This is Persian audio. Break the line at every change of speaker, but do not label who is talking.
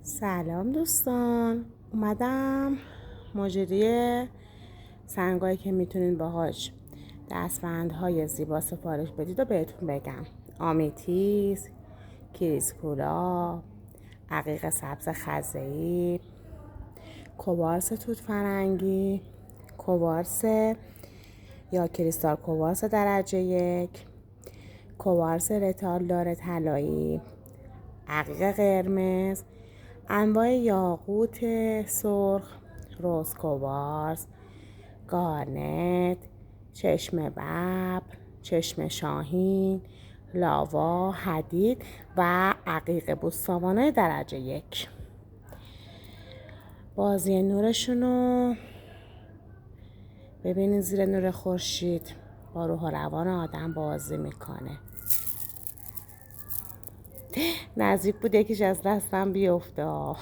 سلام دوستان، اومدم مجری سنگایی که میتونین باهاش دستبندهای زیبا سفارش بدید و بهتون بگم. آمیتیس، کریسکولا، عقیق سبز خزه‌ای، کوارس توت فرنگی، کوارس یا کریستال کوارس درجه 1، کوارس رتال داره طلایی، عقیق قرمز، انواع یاقوت سرخ، روز کوارس، گارنت، چشم ببر، چشم شاهین، لاوا، حدید و عقیق بوستوانه درجه 1. بازی نورشونو ببینید، زیر نور خورشید با روح و روان آدم بازی میکنه. نزدیک بود یکیش از دستم بیفته.